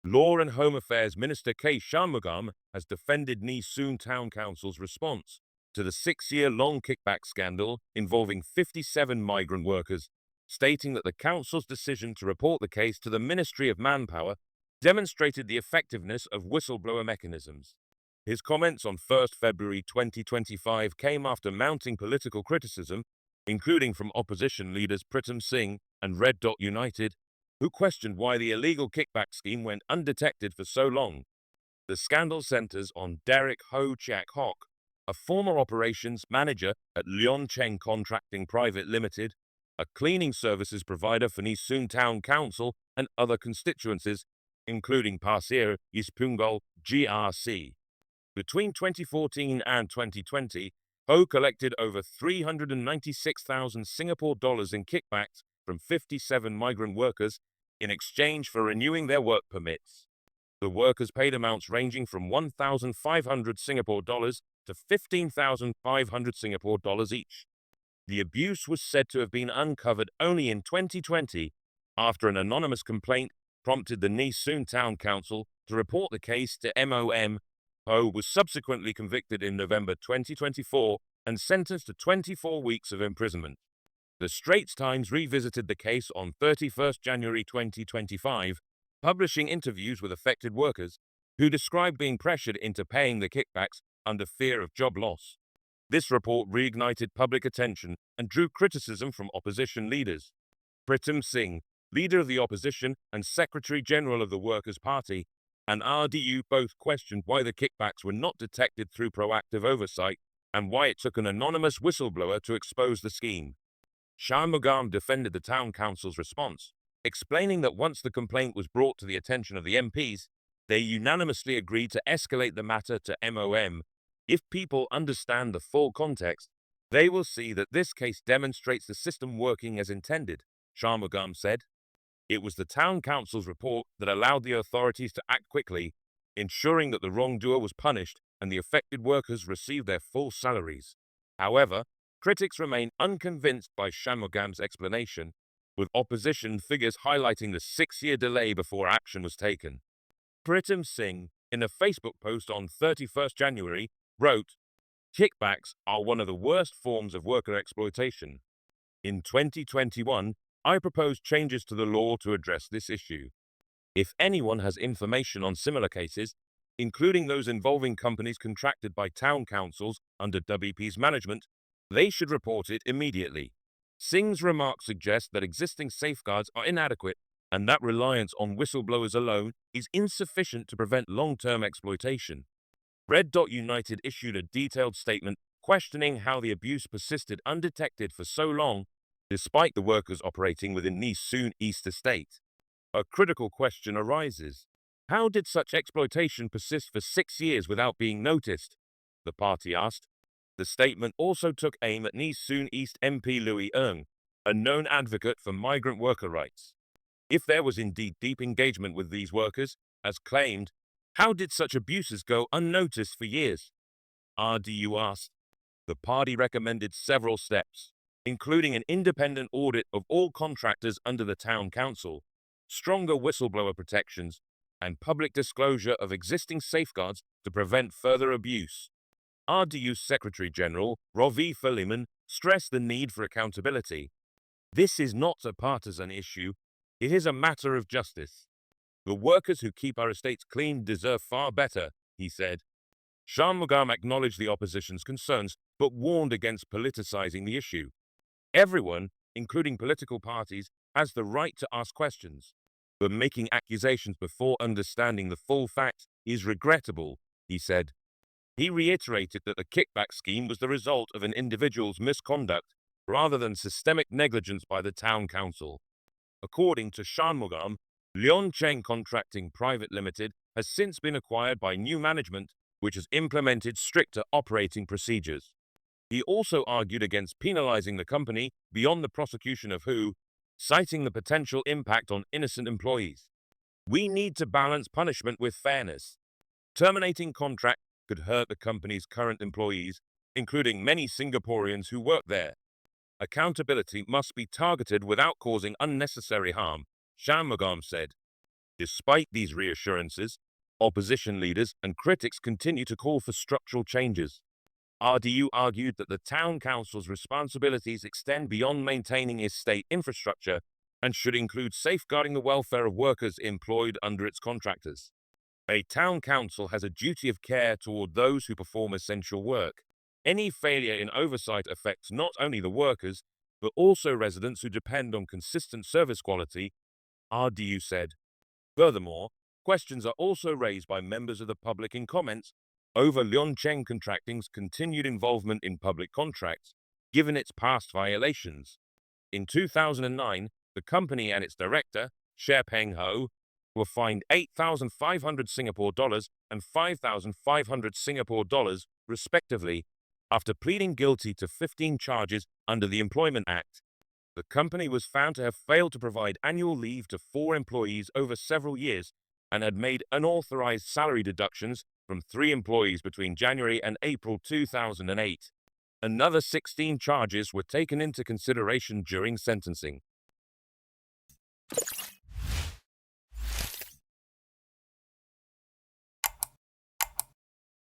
Law and Home Affairs Minister K Shanmugam has defended Nee Soon Town Council's response to the 6-year-long kickback scandal involving 57 migrant workers, stating that the council's decision to report the case to the Ministry of Manpower demonstrated the effectiveness of whistleblower mechanisms. His comments on 1st February 2025 came after mounting political criticism, including from opposition leaders Pritam Singh and Red Dot United, who questioned why the illegal kickback scheme went undetected for so long. The scandal centers on Derek Ho Chiak Hock, a former operations manager at Leon Cheng Contracting Private Limited, a cleaning services provider for Nee Soon Town Council and other constituencies, including Pasir Yispungal GRC. Between 2014 and 2020, Ho collected over 396,000 Singapore dollars in kickbacks from 57 migrant workers in exchange for renewing their work permits. The workers paid amounts ranging from 1,500 Singapore dollars to 15,500 Singapore dollars each. The abuse was said to have been uncovered only in 2020 after an anonymous complaint prompted the Nee Soon Town Council to report the case to MOM. Ho was subsequently convicted in November 2024 and sentenced to 24 weeks of imprisonment. The Straits Times revisited the case on 31st January 2025, publishing interviews with affected workers who described being pressured into paying the kickbacks under fear of job loss. This report reignited public attention and drew criticism from opposition leaders. Pritam Singh, leader of the opposition and Secretary-General of the Workers' Party, and RDU both questioned why the kickbacks were not detected through proactive oversight and why it took an anonymous whistleblower to expose the scheme. Shanmugam defended the town council's response, explaining that once the complaint was brought to the attention of the MPs, they unanimously agreed to escalate the matter to MOM. If people understand the full context, they will see that this case demonstrates the system working as intended, Shanmugam said. It was the town council's report that allowed the authorities to act quickly, ensuring that the wrongdoer was punished and the affected workers received their full salaries. However, critics remain unconvinced by Shanmugam's explanation, with opposition figures highlighting the 6-year delay before action was taken. Pritam Singh, in a Facebook post on 31st January, wrote, "Kickbacks are one of the worst forms of worker exploitation. In 2021, I proposed changes to the law to address this issue. If anyone has information on similar cases, including those involving companies contracted by town councils under WP's management, they should report it immediately." Singh's remarks suggest that existing safeguards are inadequate and that reliance on whistleblowers alone is insufficient to prevent long-term exploitation. Red Dot United issued a detailed statement questioning how the abuse persisted undetected for so long, despite the workers operating within Nee Soon East Estate. A critical question arises. How did such exploitation persist for 6 years without being noticed? The party asked. The statement also took aim at Nee Soon East MP Louis Ng, a known advocate for migrant worker rights. If there was indeed deep engagement with these workers, as claimed, how did such abuses go unnoticed for years? RDU asked. The party recommended several steps, including an independent audit of all contractors under the town council, stronger whistleblower protections, and public disclosure of existing safeguards to prevent further abuse. RDU Secretary-General Ravi Faliman stressed the need for accountability. "This is not a partisan issue, it is a matter of justice. The workers who keep our estates clean deserve far better," he said. Shanmugam acknowledged the opposition's concerns, but warned against politicizing the issue. "Everyone, including political parties, has the right to ask questions, but making accusations before understanding the full facts is regrettable," he said. He reiterated that the kickback scheme was the result of an individual's misconduct rather than systemic negligence by the town council. According to Shanmugam, Leon Cheng Contracting Private Limited has since been acquired by new management, which has implemented stricter operating procedures. He also argued against penalizing the company beyond the prosecution of Hu, citing the potential impact on innocent employees. "We need to balance punishment with fairness. Terminating contract could hurt the company's current employees, including many Singaporeans who work there. Accountability must be targeted without causing unnecessary harm," Shanmugam said. Despite these reassurances, opposition leaders and critics continue to call for structural changes. RDU argued that the town council's responsibilities extend beyond maintaining estate infrastructure and should include safeguarding the welfare of workers employed under its contractors. A town council has a duty of care toward those who perform essential work. Any failure in oversight affects not only the workers, but also residents who depend on consistent service quality, RDU said. Furthermore, questions are also raised by members of the public in comments over Leoncheng Contracting's continued involvement in public contracts, given its past violations. In 2009, the company and its director, Peng Ho, were fined 8,500 Singapore dollars and 5,500 Singapore dollars, respectively, after pleading guilty to 15 charges under the Employment Act. The company was found to have failed to provide annual leave to 4 employees over several years and had made unauthorized salary deductions from 3 employees between January and April 2008. Another 16 charges were taken into consideration during sentencing.